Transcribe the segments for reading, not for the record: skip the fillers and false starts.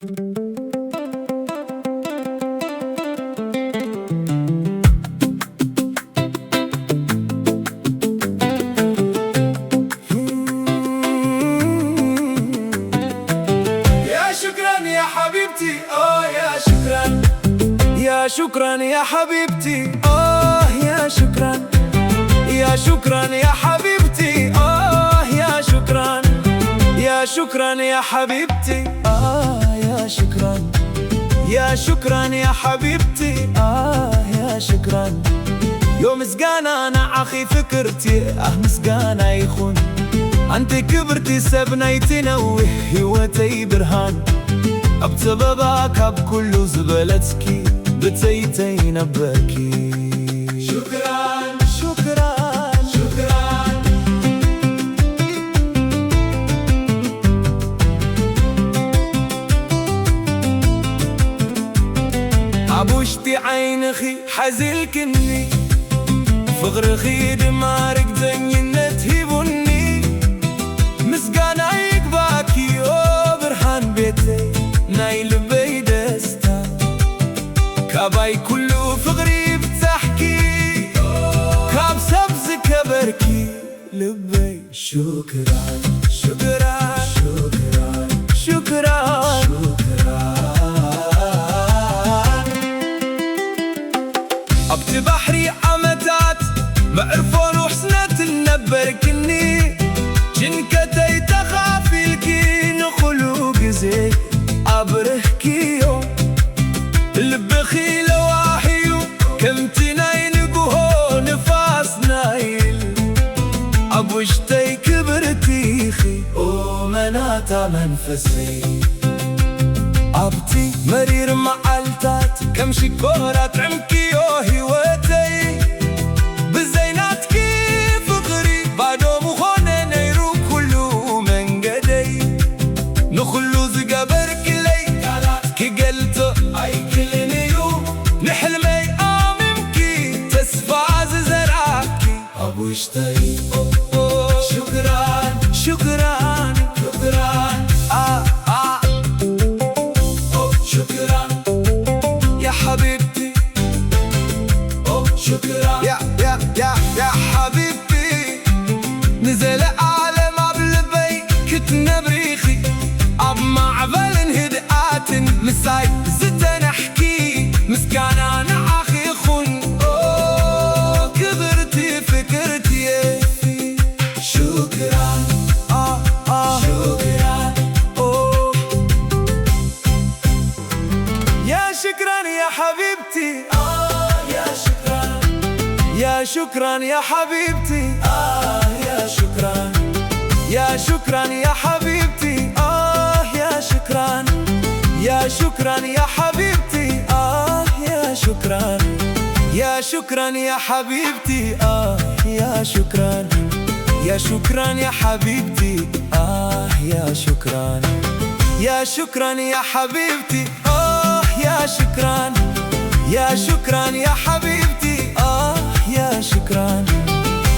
يا حبيبتي يا شكرا، يا شكرا يا حبيبتي يا شكرا، يا شكرا يا حبيبتي يا شكرا، يا شكرا يا حبيبتي يا شكرا، يا شكرا يا حبيبتي يا شكرا. يوم مسقانا أنا أخي فكرتي مسقانا يخون أنت كبرتي سبنيتي نوه هوتي برهان أبتباباك بكل زبلتكي بتيتي نبكي. شكرا شكرا شكرا عبوشتي عينخي حزلكني فغرخي دمارك زينتي بني مسقانا يقباكي برهان بيتي نايل بيدستا كاباي كله فغري بتحكي كاب سبز كبركي لبي. شكرا شكرا شكرا شكرا شكرا أبت بحري عمتات معرفون وحسنات النبركني جنكتي تخافي الكي نخلوق زي أبرهكي يوم البخي لواحيو كم تناين قهو نفاس نايل أبوشتي كبرتيخي ومناتا منفسي أبتي مرير معالتات كم شكورات عمكي هوتي بزينات كيف غري بعدو مخونة نيرو كلو من قدي نخلو زقابرك لي كي قلتو أي كلنيو نحلمي آممكي تسفاز زراكي أبوشتي شكرا شكرا شكرا شكرا يا حبيبتي شكرا يا حبيبتي نزل عالم عبلبي كنت نبريخي عب معبل هدئات مساي زدت نحكي مسكان انا اخي خن كبرتي فكرتي شكرا شكرا يا شكرا يا حبيبتي يا شكرا، يا شكرا يا حبيبتي يا شكرا، يا شكرا يا حبيبتي يا شكرا، يا شكرا يا حبيبتي يا شكرا، يا شكرا يا حبيبتي يا شكرا، يا شكرا يا حبيبتي يا شكرا، يا شكرا يا حبيبتي يا شكرا، يا شكرا يا حبيبتي يا شكرا،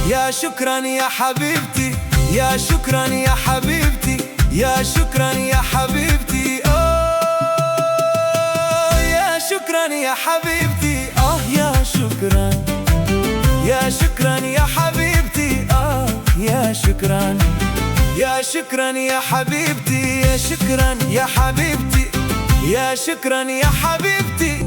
يا شكرا يا حبيبتي، يا شكرا يا حبيبتي، يا شكرا يا حبيبتي يا شكرا يا حبيبتي يا شكرا، يا شكرا يا حبيبتي يا شكرا، يا شكرا يا حبيبتي، يا شكرا يا حبيبتي، يا شكرا يا حبيبتي